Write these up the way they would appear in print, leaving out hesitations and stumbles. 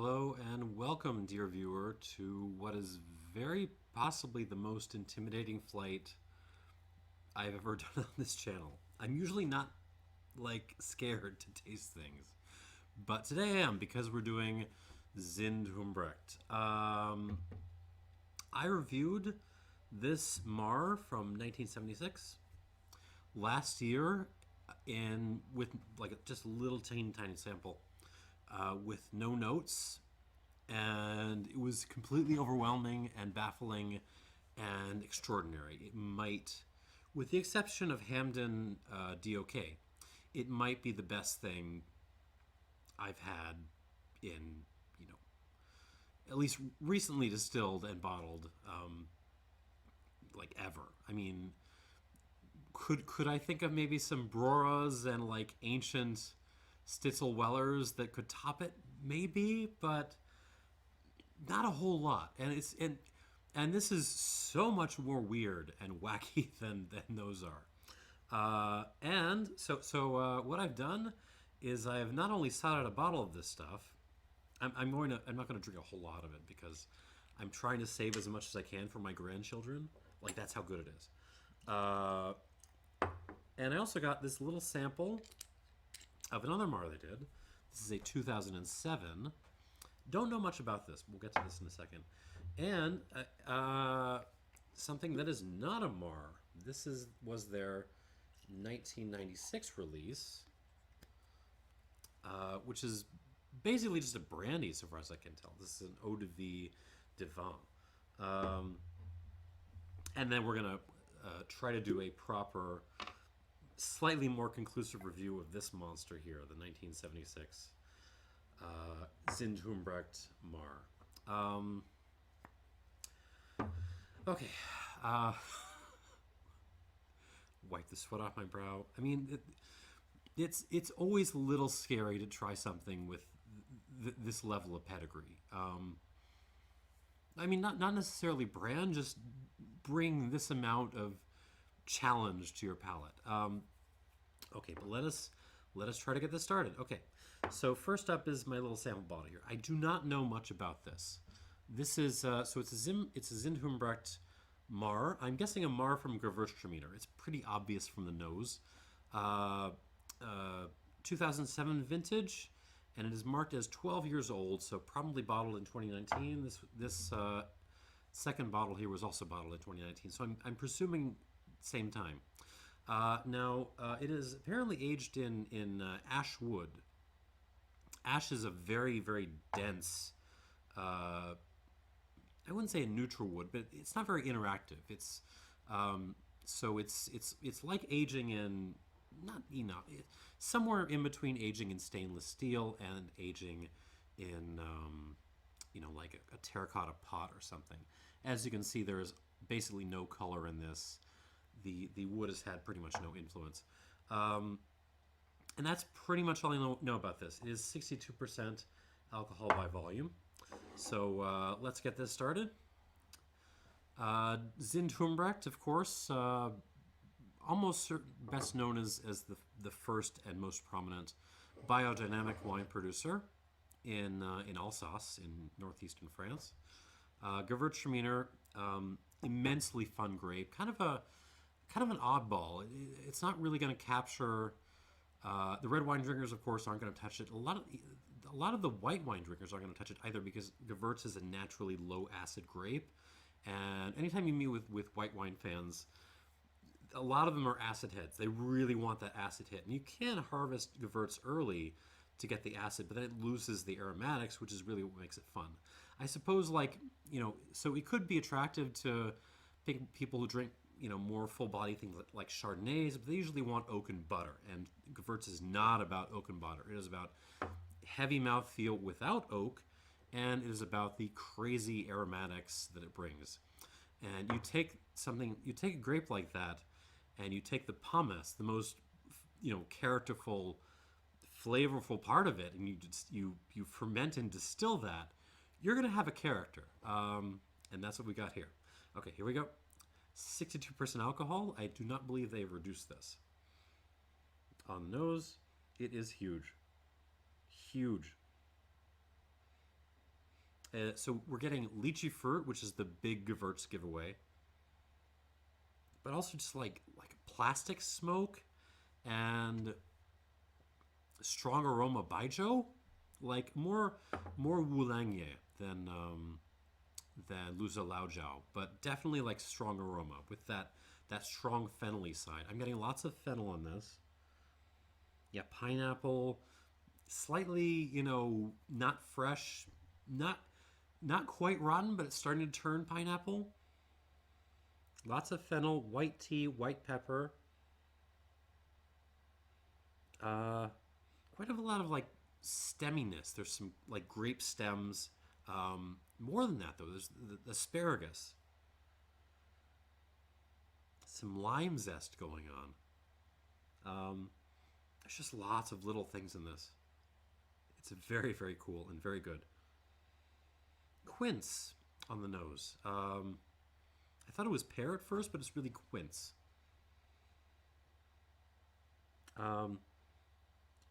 Hello and welcome, dear viewer, to what is very possibly the most intimidating flight I've ever done on this channel. I'm usually not scared to taste things, but today I am because we're doing Zind-Humbrecht. I reviewed this Mar from 1976 last year with just a little tiny sample. With no notes, and it was completely overwhelming and baffling and extraordinary. It might, with the exception of Hamden DOK, it might be the best thing I've had in, at least recently distilled and bottled, ever. I mean, could I think of maybe some Broras and ancient Stitzel Wellers that could top it? Maybe, but not a whole lot. And this is so much more weird and wacky than those are. So what I've done is I have not only sought out a bottle of this stuff. I'm not going to drink a whole lot of it because I'm trying to save as much as I can for my grandchildren. That's how good it is. And I also got this little sample of another Mar they did. This is a 2007. Don't know much about this. We'll get to this in a second. And something that is not a Mar. This was their 1996 release, which is basically just a brandy, so far as I can tell. This is an Eau de Vie de Vin. And then we're gonna try to do a proper, slightly more conclusive review of this monster here, the 1976 Zind-Humbrecht Mar. Okay. Wipe the sweat off my brow. I mean, it's always a little scary to try something with this level of pedigree. I mean, not necessarily brand, just bring this amount of challenge to your palate. Okay, but let us try to get this started. Okay, so first up is my little sample bottle here. I do not know much about this. This is so it's a Zind-Humbrecht Mar. I'm guessing a Mar from Gewürztraminer. It's pretty obvious from the nose. 2007 vintage, and it is marked as 12 years old, so probably bottled in 2019. This second bottle here was also bottled in 2019, so I'm presuming same time. Now, it is apparently aged in ash wood. Ash is a very, very dense, I wouldn't say a neutral wood, but it's not very interactive. It's so it's like aging in, somewhere in between aging in stainless steel and aging in a terracotta pot or something. As you can see, there is basically no color in this. The wood has had pretty much no influence. And that's pretty much all I know about this. It is 62% alcohol by volume. So let's get this started. Zind-Humbrecht, of course, almost best known as the first and most prominent biodynamic wine producer in Alsace, in northeastern France. Gewürztraminer, immensely fun grape, kind of an oddball. It's not really going to capture. The red wine drinkers, of course, aren't going to touch it. A lot of the white wine drinkers aren't going to touch it either, because Gewürz is a naturally low acid grape, and anytime you meet with white wine fans, a lot of them are acid heads. They really want that acid hit, and you can harvest Gewürz early to get the acid, but then it loses the aromatics, which is really what makes it fun. I suppose, so it could be attractive to people who drink more full-body things like Chardonnays, but they usually want oak and butter, and Gewürz is not about oak and butter. It is about heavy mouthfeel without oak, and it is about the crazy aromatics that it brings. And you take a grape like that, and you take the pomace, the most characterful, flavorful part of it, and you ferment and distill that, you're going to have a character. And that's what we got here. Okay, here we go. 62% alcohol. I do not believe they've reduced this. On the nose, it is huge. Huge. So we're getting lychee fruit, which is the big Gewürz giveaway, but also just like plastic smoke and strong aroma baijiu, like more Wulangye than Luza Laojiao, but definitely like strong aroma with that strong fennel-y side. I'm getting lots of fennel on this. Yeah, pineapple, slightly, not fresh, not quite rotten, but it's starting to turn pineapple. Lots of fennel, white tea, white pepper. Uh, Quite a lot of like stemminess. There's some like grape stems. More than that, though, there's the asparagus, some lime zest going on. There's just lots of little things in this. It's very, very cool and very good. Quince on the nose. I thought it was pear at first, but it's really quince. Um,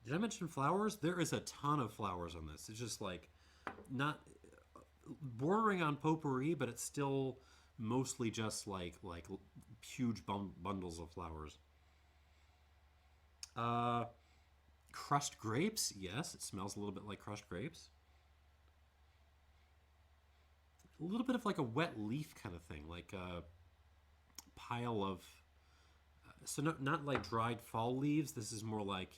did I mention flowers? There is a ton of flowers on this. It's just like not bordering on potpourri, but it's still mostly just like huge bundles of flowers. Uh, Crushed grapes. Yes, it smells a little bit like crushed grapes. A little bit of like a wet leaf kind of thing, like a pile of so not like dried fall leaves. This is more like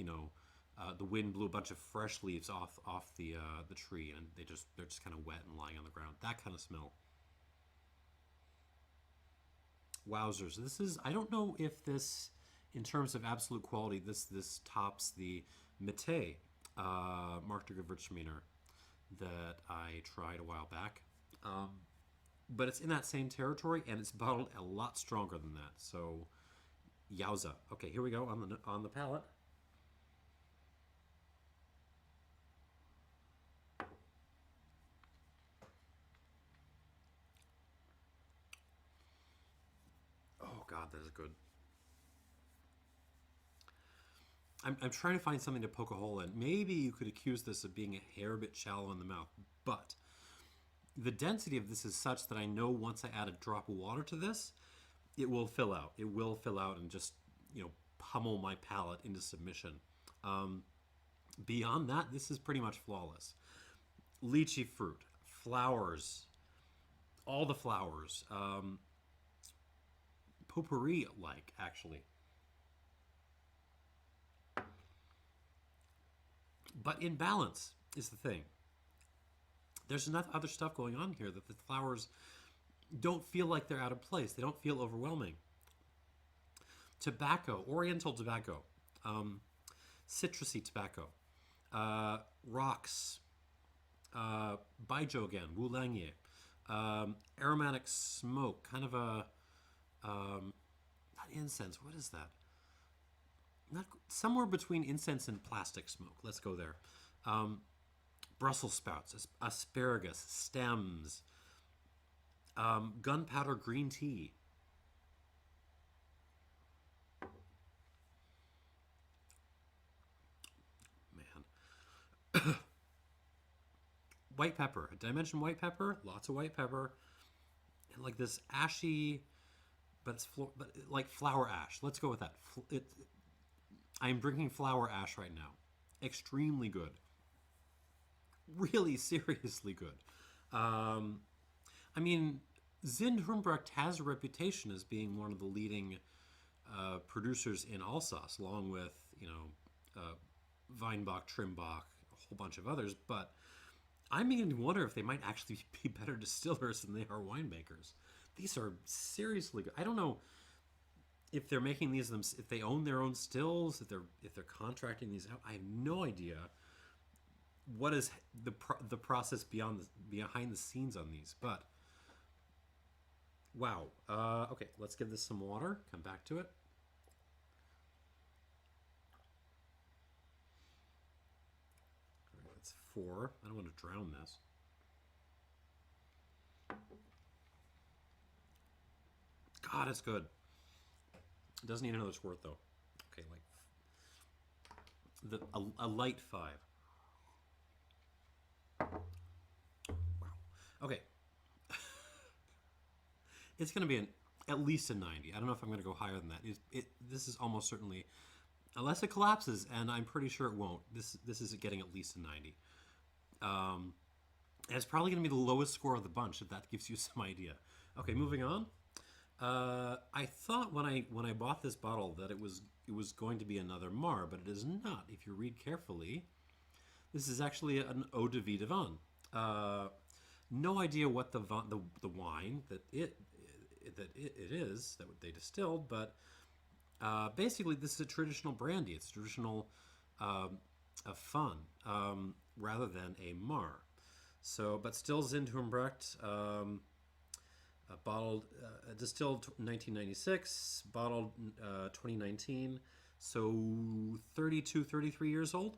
the wind blew a bunch of fresh leaves off the tree, and they're just kind of wet and lying on the ground. That kind of smell. Wowzers! This is I don't know if this, in terms of absolute quality, this tops the Mete Marc de Gewürztraminer that I tried a while back. Um, but it's in that same territory, and it's bottled a lot stronger than that. So, yowza. Okay, here we go on the palate. Oh God, that is good. I'm trying to find something to poke a hole in. Maybe you could accuse this of being a hair bit shallow in the mouth, but the density of this is such that I know once I add a drop of water to this, it will fill out. It will fill out and just pummel my palate into submission. Um, Beyond that, this is pretty much flawless. Lychee fruit, flowers, all the flowers, potpourri like actually, but in balance is the thing. There's enough other stuff going on here that the flowers don't feel like they're out of place. They don't feel overwhelming. Tobacco, oriental tobacco, um, citrusy tobacco, rocks, baijiu again, wulangye, aromatic smoke, kind of a not incense. What is that? Not somewhere between incense and plastic smoke. Let's go there. Um, Brussels sprouts, asparagus, stems, gunpowder green tea. Man, white pepper. Did I mention white pepper? Lots of white pepper, and like this ashy, but but like flower ash. Let's go with that. I am drinking flower ash right now. Extremely good. Really seriously good. Um, I mean, Zind-Humbrecht has a reputation as being one of the leading producers in Alsace, along with uh, Weinbach, Trimbach, a whole bunch of others. But I'm beginning to wonder if they might actually be better distillers than they are winemakers. These are seriously good. I don't know if they're making these them, if they own their own stills, if they're contracting these out. I have no idea what is the process behind the scenes on these. But wow. Okay, let's give this some water. Come back to it. All right, that's 4. I don't want to drown this. God, it's good. It doesn't need another squirt though. Okay, like a light 5. Wow. Okay, it's going to be at least a 90. I don't know if I'm going to go higher than that. This is almost certainly, unless it collapses, and I'm pretty sure it won't. This is getting at least a 90. And it's probably going to be the lowest score of the bunch, if that gives you some idea. Okay, moving on. I thought when I bought this bottle that it was going to be another Mar, but it is not. If you read carefully, this is actually an Eau de Vie de Vin. No idea what the wine that it is that they distilled, but basically this is a traditional brandy. It's traditional fun rather than a Mar. So, but still Zind-Humbrecht, bottled, distilled 1996, bottled 2019. So 32, 33 years old.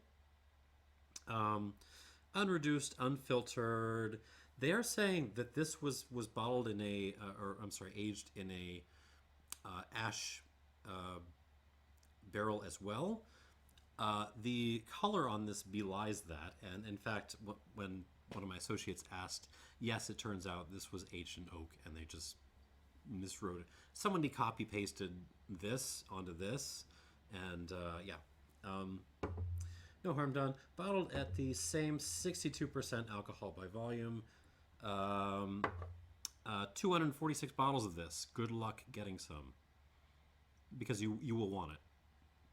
Unreduced, unfiltered. They are saying that this was bottled in a, aged in a ash barrel as well. The color on this belies that, and in fact, when one of my associates asked, yes, it turns out this was aged in oak, and they just miswrote it. Somebody copy pasted this onto this, and no harm done. Bottled at the same 62% alcohol by volume. 246 bottles of this. Good luck getting some, because you will want it.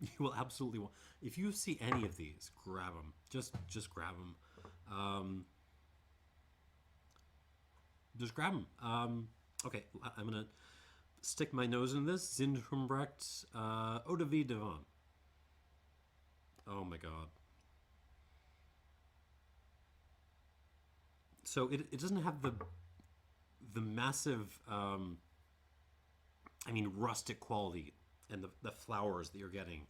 You will absolutely want. If you see any of these, grab them. Just grab them. Just grab them. Okay, I'm gonna stick my nose in this. Zind-Humbrecht Eau de Vie de Vin. Oh my god. So it doesn't have the massive, rustic quality and the flowers that you're getting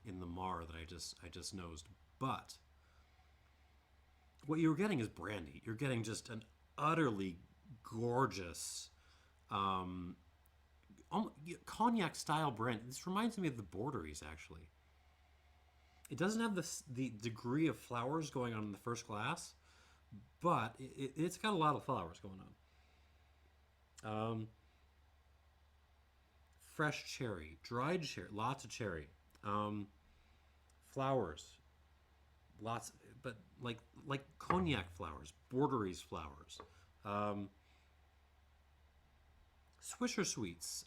in the Mar that I just nosed. But what you're getting is brandy. You're getting just an utterly gorgeous cognac style brandy. This reminds me of the Borderies, actually. It doesn't have the degree of flowers going on in the first glass, but it's got a lot of flowers going on. Fresh cherry, dried cherry, lots of cherry, flowers, lots, but like cognac flowers, Borderies flowers, Swisher sweets,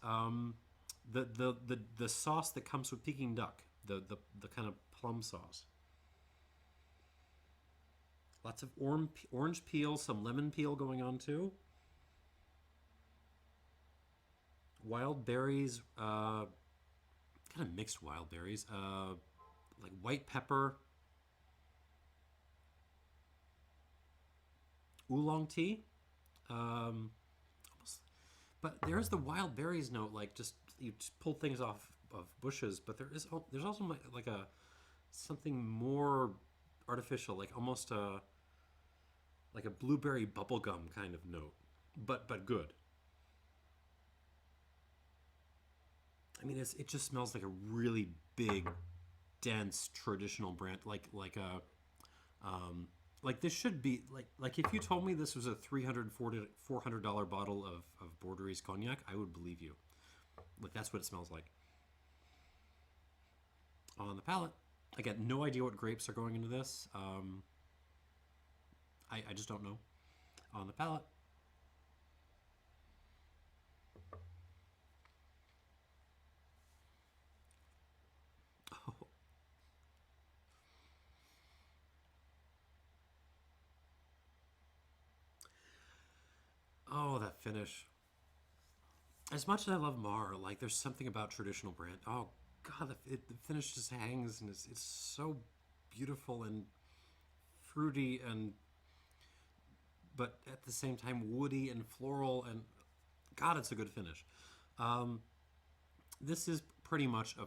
the sauce that comes with Peking duck, the kind of plum sauce. Lots of orange peel, some lemon peel going on too. Wild berries, kind of mixed wild berries, like white pepper, oolong tea. But there's the wild berries note, like you just pull things off of bushes. But there's also like a something more artificial, like almost like a blueberry bubblegum kind of note, but good. I mean, it just smells like a really big, dense traditional brand, like this should be like if you told me this was a $400 bottle of Borderies cognac, I would believe you. Like that's what it smells like. On the palate, I got no idea what grapes are going into this. I just don't know. On the palate. Oh, that finish. As much as I love Mar, like there's something about traditional brand. Oh God, the finish just hangs, and it's so beautiful and fruity, and but at the same time woody and floral, and God, it's a good finish. This is pretty much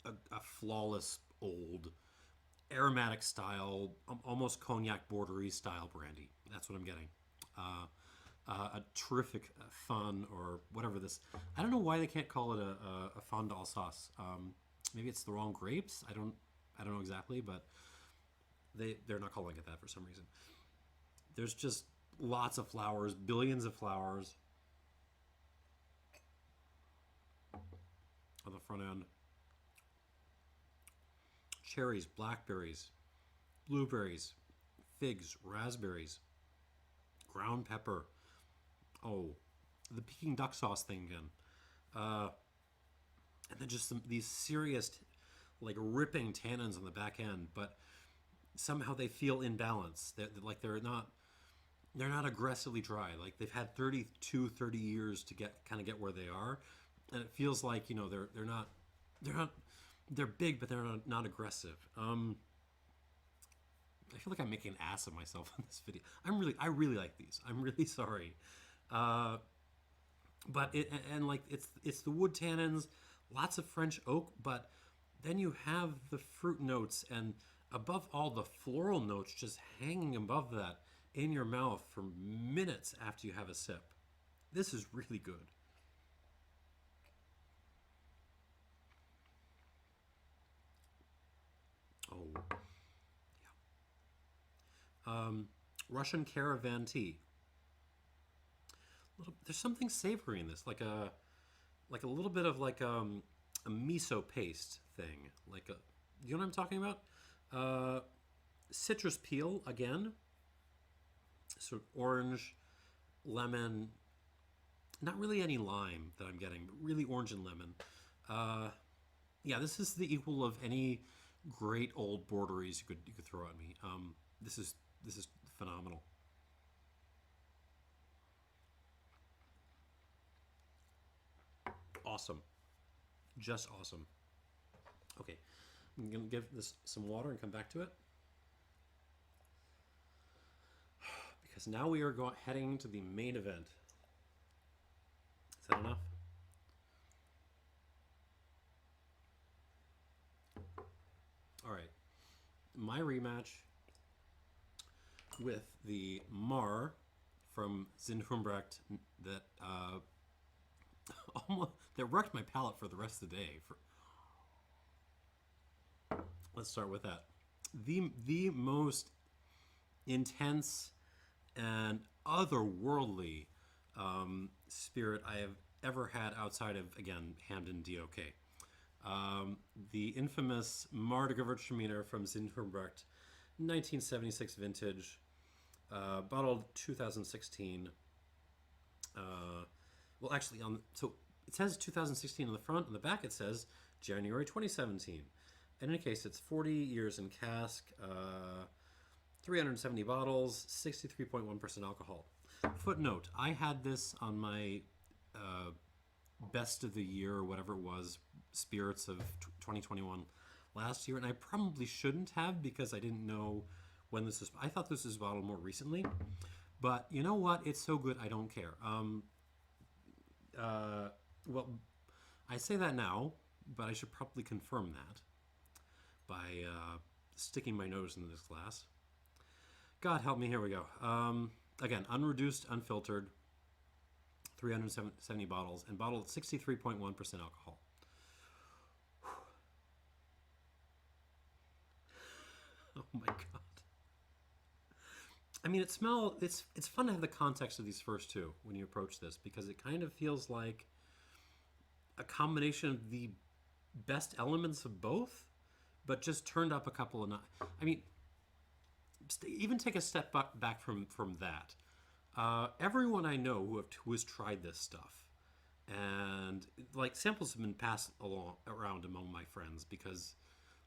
a flawless old aromatic style, almost cognac Borderie style brandy. That's what I'm getting. A terrific fun, or whatever this. I don't know why they can't call it a fondant sauce. Maybe it's the wrong grapes. I don't know exactly, but they're not calling it that for some reason. There's just Lots of flowers, billions of flowers on the front end. Cherries, blackberries, blueberries, figs, raspberries, ground pepper. Oh, the Peking duck sauce thing again. And then just these serious, like ripping tannins on the back end, but somehow they feel in balance. Like they're not aggressively dry. Like they've had 30 years to get where they are, and it feels like they're big, but they're not aggressive. I feel like I'm making an ass of myself in this video. I really like these. I'm really sorry. But it's the wood tannins, lots of French oak, but then you have the fruit notes and above all the floral notes just hanging above that in your mouth for minutes after you have a sip. This is really good. Oh, yeah. Russian caravan tea. There's something savory in this, like a little bit of like a miso paste thing. You know what I'm talking about? Citrus peel again. Sort of orange, lemon. Not really any lime that I'm getting, but really orange and lemon. Yeah, this is the equal of any great old borderies you could throw at me. This is phenomenal. Awesome. Just awesome. Okay, I'm going to give this some water and come back to it. Because now we are heading to the main event. Is that enough? All right. My rematch with the Mar from Zind-Humbrecht that that wrecked my palate for the rest of the day. Let's start with that. The most intense and otherworldly spirit I have ever had outside of, again, Hamden DOK. The infamous Marc de Gewürztraminer from Zind-Humbrecht, 1976 vintage, bottled 2016. Well, actually, so it says 2016 on the front. On the back, it says January 2017. In any case, it's 40 years in cask, 370 bottles, 63.1% alcohol. Footnote, I had this on my best of the year, or whatever it was, spirits of 2021 last year, and I probably shouldn't have because I didn't know when this was. I thought this was bottled more recently, but you know what? It's so good, I don't care. Well, I say that now, but I should probably confirm that by sticking my nose into this glass. God help me, here we go. Again, unreduced, unfiltered, 370 bottles, and bottled at 63.1% alcohol. Oh my God. I mean, it's fun to have the context of these first two when you approach this, because it kind of feels like a combination of the best elements of both, but just turned up a couple of I mean, even take a step back from that. Everyone I know who has tried this stuff, and like samples have been passed around among my friends, because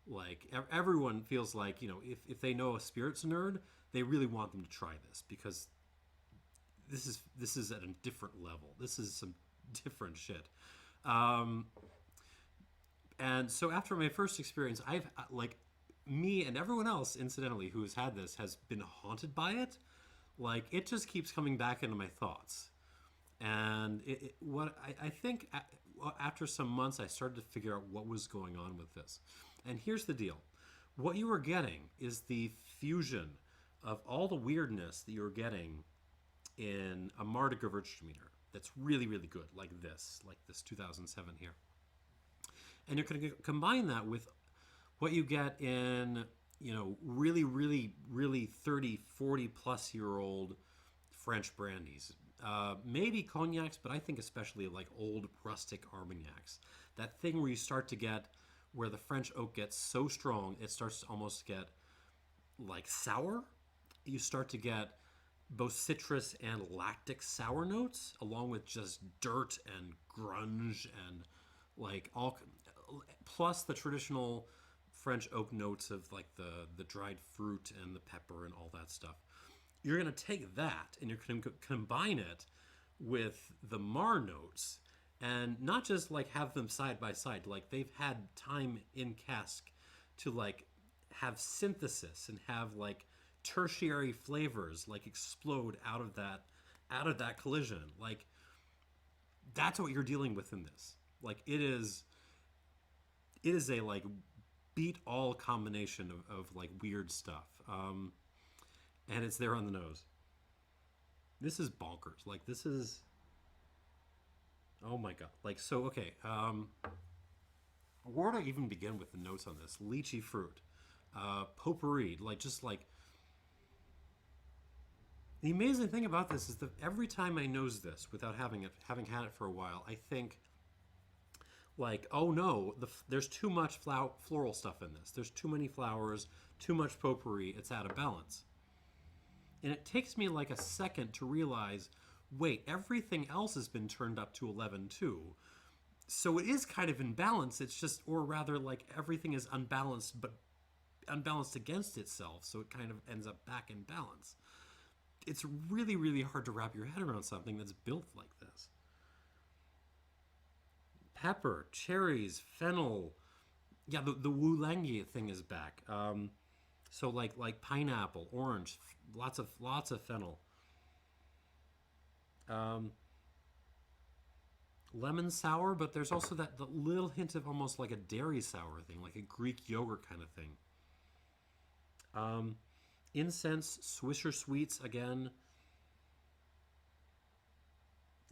like everyone feels like, you know, if they know a spirits nerd, they really want them to try this, because this is at a different level. This is some different shit. And so after my first experience, I've like, me and everyone else, incidentally, who has had this has been haunted by it. Like, it just keeps coming back into my thoughts. And I think after some months, I started to figure out what was going on with this. And here's the deal. What you are getting is the fusion of all the weirdness that you're getting in a Marc de Gewürztraminer that's really, really good, like this 2007 here. And you're going to combine that with what you get in, you know, really, really, really 30, 40 plus year old French brandies. Maybe cognacs, but I think especially like old rustic Armagnacs. That thing where you start to get, where the French oak gets so strong, it starts to almost get like sour. You start to get both citrus and lactic sour notes, along with just dirt and grunge and like all, plus the traditional French oak notes of like the dried fruit and the pepper and all that stuff. You're going to take that and you're going to combine it with the Mar notes, and not just like have them side by side. Like they've had time in cask to like have synthesis and have like tertiary flavors like explode out of that collision. Like that's what you're dealing with in this. Like it is a like beat all combination of like weird stuff. And it's there on the nose. This is bonkers. Like this is, oh my god. Like so okay, where do I even begin with the notes on this? Lychee fruit, potpourri, like just like the amazing thing about this is that every time I nose this without having had it for a while, I think like, oh no, there's too much floral stuff in this. There's too many flowers, too much potpourri. It's out of balance. And it takes me like a second to realize, wait, everything else has been turned up to 11 too. So it is kind of in balance. It's just, or rather like everything is unbalanced, but unbalanced against itself. So it kind of ends up back in balance. It's really, really hard to wrap your head around something that's built like this. Pepper, cherries, fennel. Yeah, the Wulangi thing is back. So like pineapple, orange, lots of fennel. Lemon sour, but there's also that the little hint of almost like a dairy sour thing, like a Greek yogurt kind of thing. Incense, Swisher sweets again.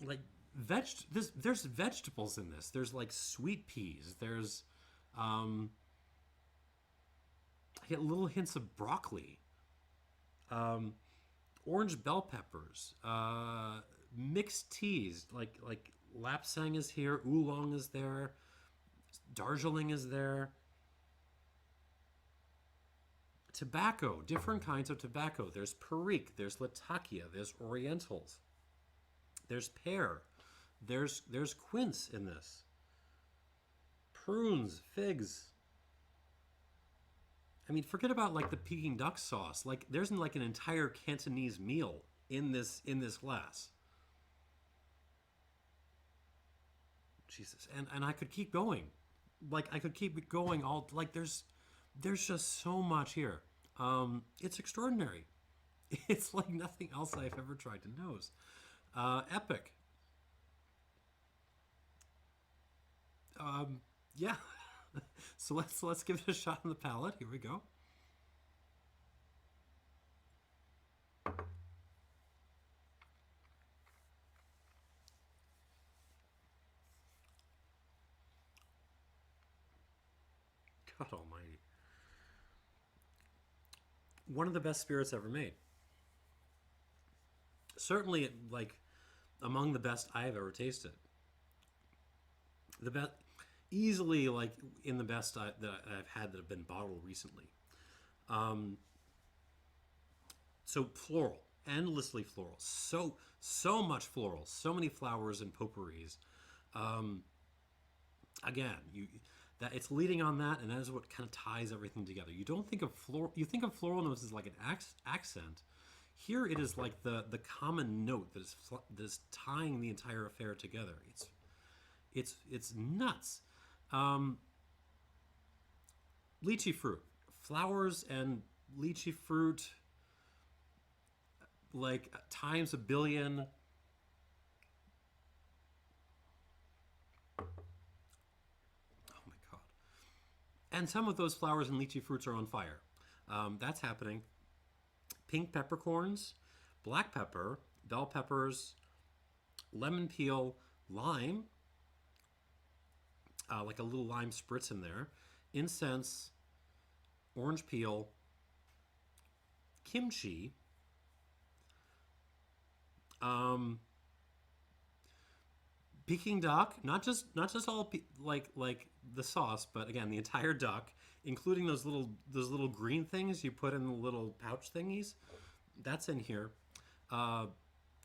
Like there's vegetables in this. There's like sweet peas. There's I get little hints of broccoli. Orange bell peppers. Mixed teas like Lapsang is here, Oolong is there, Darjeeling is there. Tobacco, different kinds of tobacco. There's Perique, there's Latakia, there's Orientals, there's pear, there's quince in this. Prunes, figs. I mean, forget about like the Peking duck sauce. Like there's like an entire Cantonese meal in this glass. Jesus, and I could keep going. Like I could keep going all like there's just so much here. It's extraordinary. It's like nothing else I've ever tried to nose. Epic. Yeah. So let's give it a shot on the palate. Here we go. God almighty. One of the best spirits ever made. Certainly, like, among the best I have ever tasted. The best, easily, like, in the best that I've had that have been bottled recently. So floral, endlessly floral. So much floral. So many flowers and potpourris. Again, that it's leading on that, and that is what kind of ties everything together. You don't think of floral. You think of floral notes as like an accent. Here, it is like the common note that is tying the entire affair together. It's nuts. Lychee fruit, flowers and lychee fruit, like times a billion. And some of those flowers and lychee fruits are on fire. That's happening. Pink peppercorns, black pepper, bell peppers, lemon peel, lime, like a little lime spritz in there, incense, orange peel, kimchi, Um, Peking duck, not just all like the sauce, but again the entire duck, including those little green things you put in the little pouch thingies. That's in here. Uh,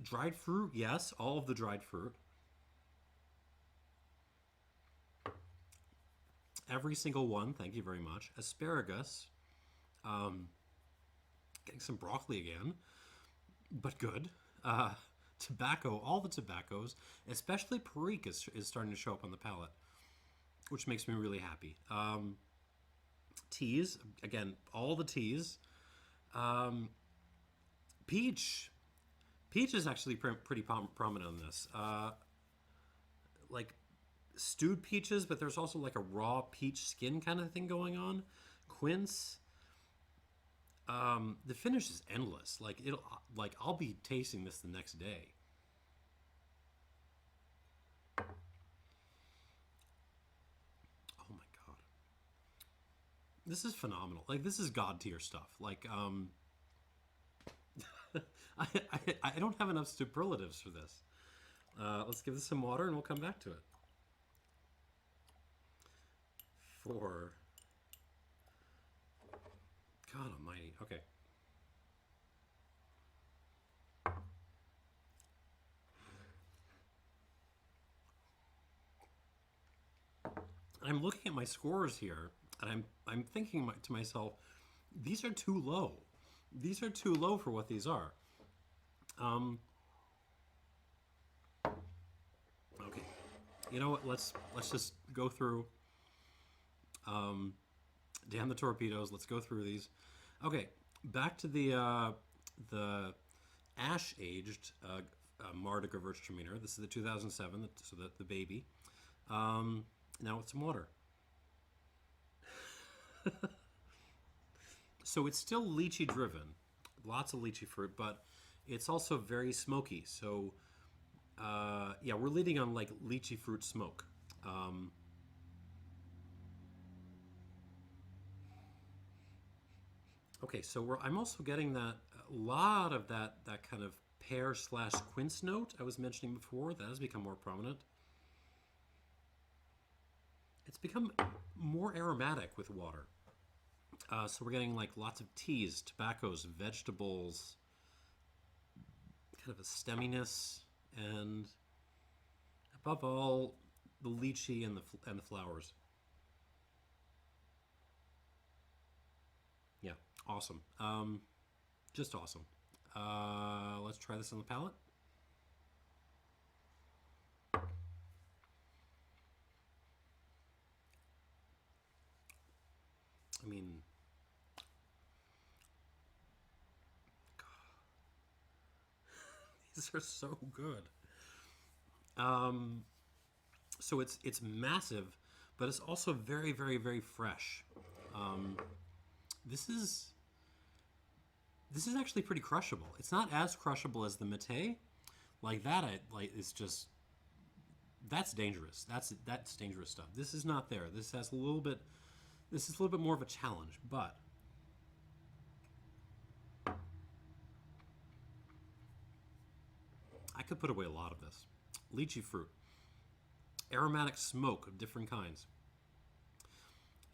Dried fruit, yes, all of the dried fruit. Every single one, thank you very much. Asparagus, um, getting some broccoli again, but good. Uh, Tobacco, all the tobaccos, especially Perique is starting to show up on the palate, which makes me really happy. Teas, again, all the teas. Um, Peach, peach is actually pretty prominent on this. Like stewed peaches, but there's also like a raw peach skin kind of thing going on. Quince. The finish is endless. Like I'll be tasting this the next day. Oh my god, this is phenomenal. Like this is god tier stuff. I don't have enough superlatives for this. Let's give this some water and we'll come back to it. For God Almighty. Okay. I'm looking at my scores here, and I'm thinking to myself, these are too low. These are too low for what these are. Um, okay, you know what? Let's just go through. Um, Damn the torpedoes. Let's go through these. Okay, back to the ash aged Marc de Gewürztraminer. This is the 2007, so the baby. Now with some water. So it's still lychee driven, lots of lychee fruit, but it's also very smoky. So yeah, we're leading on like lychee fruit smoke. Um, okay, so I'm also getting that a lot of that kind of pear slash quince note I was mentioning before. That has become more prominent. It's become more aromatic with water. So we're getting like lots of teas, tobaccos, vegetables, kind of a stemminess, and above all, the lychee and the flowers. Yeah, awesome. Just awesome. Let's try this on the palate. I mean, these are so good. Um, so it's massive, but it's also very very very fresh. Um, this is this is actually pretty crushable. It's not as crushable as the Mate. Like that, I like. It's just that's dangerous. That's dangerous stuff. This is not there. This has a little bit. This is a little bit more of a challenge, but I could put away a lot of this. Lychee fruit, aromatic smoke of different kinds,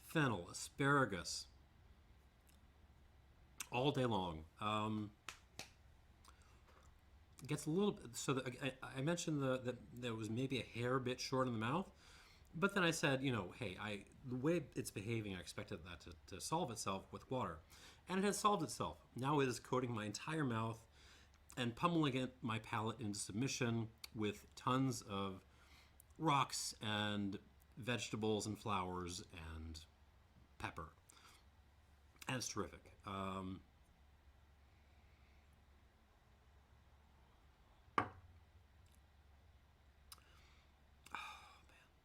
fennel, asparagus, all day long. It gets a little bit. So I mentioned that it was maybe a hair bit short in the mouth, but then I said, hey, the way it's behaving, I expected that to solve itself with water, and it has solved itself. Now it is coating my entire mouth and pummeling my palate into submission with tons of rocks and vegetables and flowers and pepper, and it's terrific.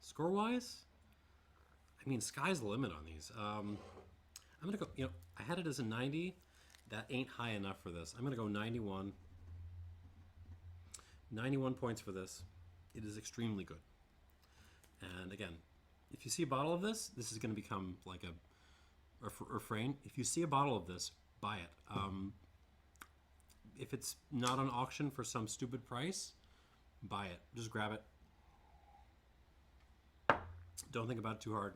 Score wise, I mean, sky's the limit on these. I'm gonna go. I had it as a 90. That ain't high enough for this. I'm gonna go 91. 91 points for this. It is extremely good. And again, if you see a bottle of this, this is going to become like a refrain. If you see a bottle of this, buy it. if it's not on auction for some stupid price, buy it. Just grab it. Don't think about it too hard.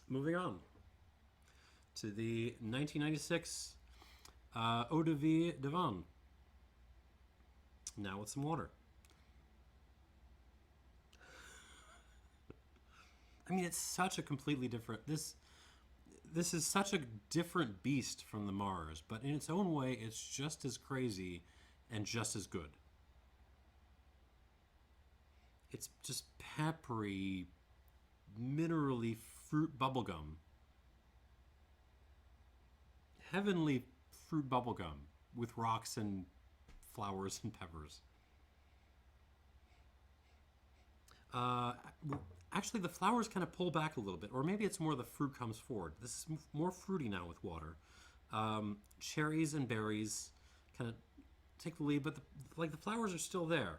Moving on to the 1996 Eau de Vie de Vin. Now with some water. I mean, it's such a completely different... This is such a different beast from the Mars, but in its own way, it's just as crazy and just as good. It's just peppery, minerally fruit bubblegum. Heavenly fruit bubblegum with rocks and flowers and peppers. Actually, the flowers kind of pull back a little bit, or maybe it's more the fruit comes forward. This is more fruity now with water. Cherries and berries kind of take the lead, but the flowers are still there.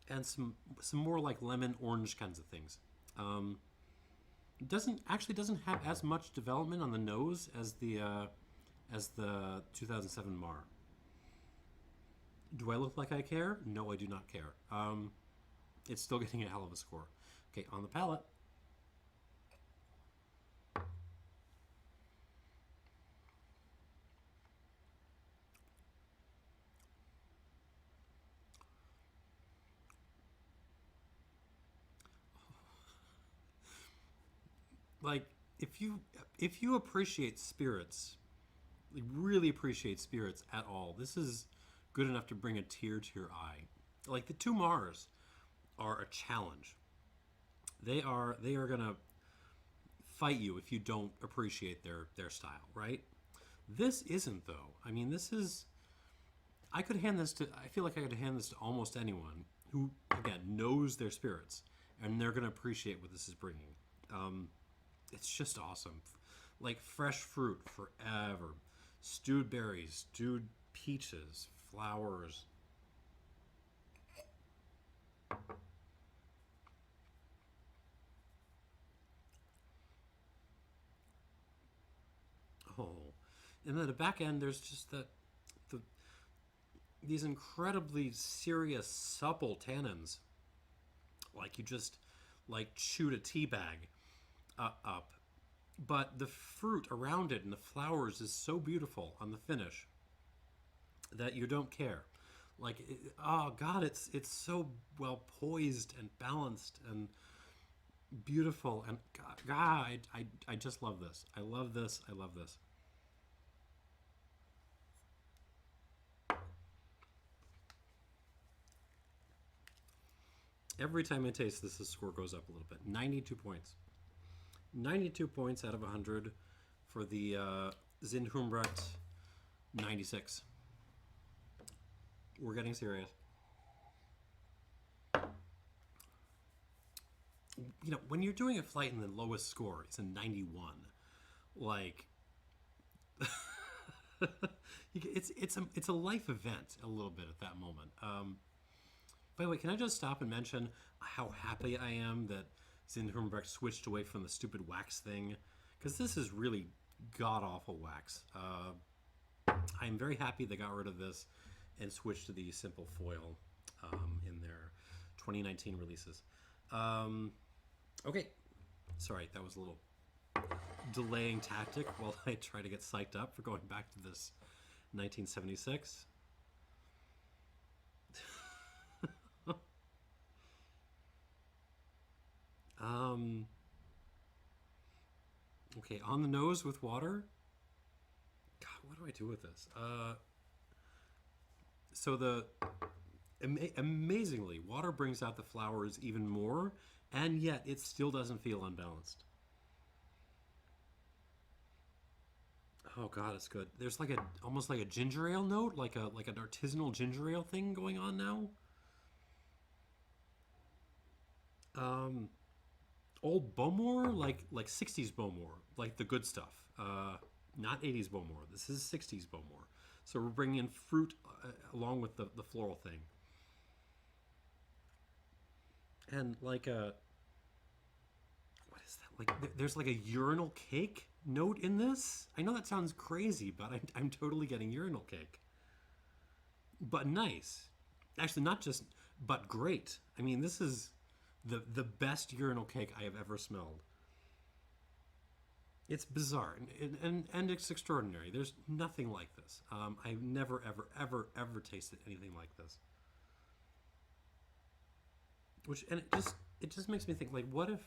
And some more like lemon, orange kinds of things. Doesn't have as much development on the nose as the 2007 Mar. Do I look like I care? No, I do not care. It's still getting a hell of a score. Okay, on the palate. Like, if you appreciate spirits, like really appreciate spirits at all, this is good enough to bring a tear to your eye. Like, the two Mars are a challenge. They are gonna fight you if you don't appreciate their style, right? This isn't, though. I mean, this is... I feel like I could hand this to almost anyone who, again, knows their spirits, and they're gonna appreciate what this is bringing. It's just awesome. Like, fresh fruit forever. Stewed berries, stewed peaches, flowers. Oh. And then at the back end, there's just these incredibly serious, supple tannins. Like you just, like, chewed a tea bag up. But the fruit around it and the flowers is so beautiful on the finish that you don't care. Like, oh God, it's so well poised and balanced and beautiful. And God, I just love this. I love this. I love this. Every time I taste this, the score goes up a little bit. 92 points. 92 points out of 100 for the Zind-Humbrecht 96. We're getting serious. You know, when you're doing a flight and the lowest score is a 91, like, it's a life event a little bit at that moment. By the way, can I just stop and mention how happy I am that Zind-Humbrecht switched away from the stupid wax thing, because this is really god-awful wax. I'm very happy they got rid of this and switched to the simple foil in their 2019 releases. Okay, sorry, that was a little delaying tactic while I try to get psyched up for going back to this 1976. Okay, on the nose with water. God, what do I do with this? So amazingly, water brings out the flowers even more, and yet it still doesn't feel unbalanced. Oh God, it's good. There's like almost like a ginger ale note, like an artisanal ginger ale thing going on now. Old Bowmore, like 60s Bowmore, like the good stuff. Not 80s Bowmore. This is 60s Bowmore. So we're bringing in fruit along with the floral thing. And like what is that? Like there's like a urinal cake note in this. I know that sounds crazy, but I'm totally getting urinal cake. But nice. Actually, not just, but great. I mean, this is the best urinal cake I have ever smelled. It's bizarre and it's extraordinary. There's nothing like this. I've never, ever, ever, ever tasted anything like this. Which, and it just makes me think, like, what if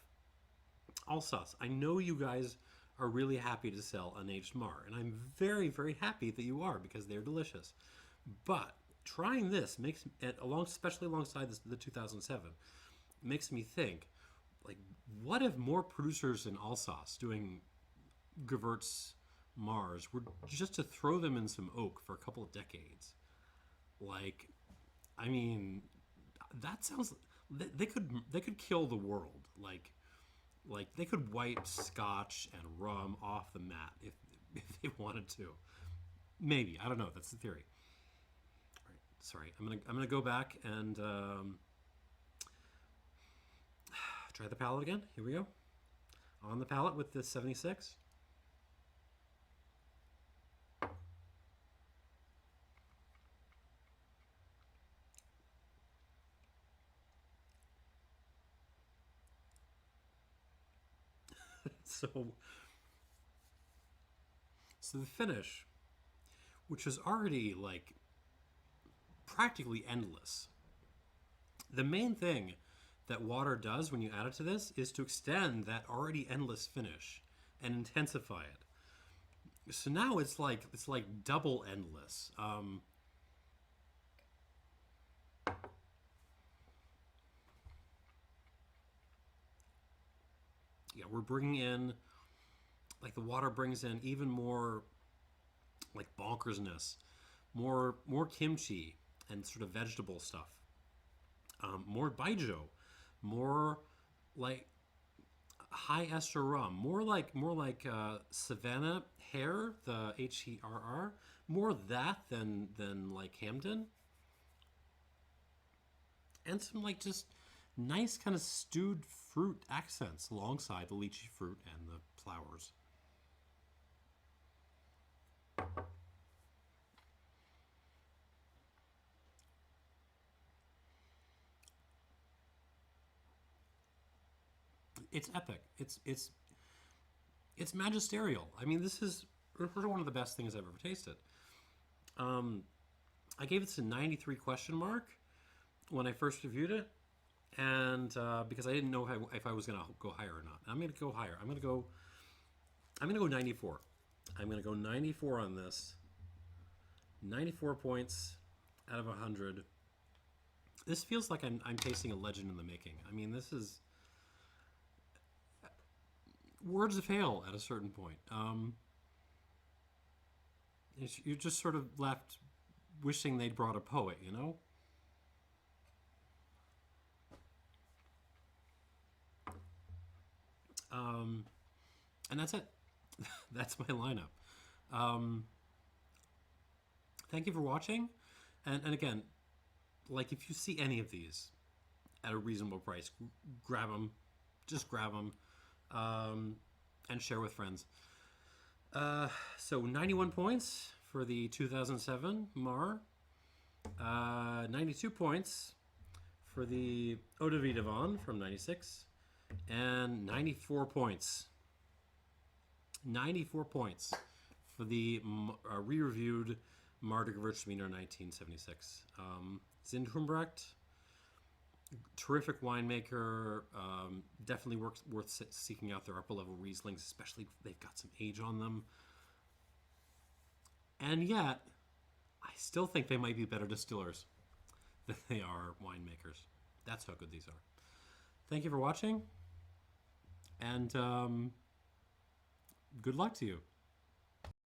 Alsace? I know you guys are really happy to sell unaged Mar, and I'm very, very happy that you are because they're delicious. But trying this makes it especially alongside the 2007, makes me think, like, what if more producers in Alsace doing Gewürz Mars were just to throw them in some oak for a couple of decades? Like, I mean, that sounds they could kill the world. Like they could wipe Scotch and rum off the map if they wanted to. Maybe, I don't know. That's the theory. All right, sorry. I'm gonna go back and try the palate again. Here we go. On the palate with the 76. So the finish, which is already like practically endless. The main thing that water does when you add it to this is to extend that already endless finish and intensify it. So now it's like double endless. Yeah, we're bringing in, like, the water brings in even more like bonkersness, more kimchi and sort of vegetable stuff, more baijiu, more like high ester rum, more like Savannah Hair, the HERR, more that than like Hamden, and some like just nice kind of stewed fruit accents alongside the lychee fruit and the flowers. It's epic. It's magisterial. I mean, this is one of the best things I've ever tasted. Um, I gave this a 93 question mark when I first reviewed it, and because I didn't know if I was gonna go higher or not. I'm gonna go higher. I'm gonna go 94. I'm gonna go 94 on this. 94 points out of 100. This feels like I'm tasting a legend in the making. I mean, this is words fail at a certain point. You're just sort of left wishing they'd brought a poet, you know? And that's it. That's my lineup. Um, Thank you for watching. And again, like, if you see any of these at a reasonable price, grab them. Just grab them. And share with friends. So 91 points for the 2007 Mar. 92 points for the Eau de Vie from 96. And 94 points. 94 points for the re-reviewed Marc de Gewürztraminer 1976. Zind-Humbrecht, terrific winemaker. Definitely worth seeking out their upper level Rieslings, especially if they've got some age on them. And yet, I still think they might be better distillers than they are winemakers. That's how good these are. Thank you for watching, and good luck to you.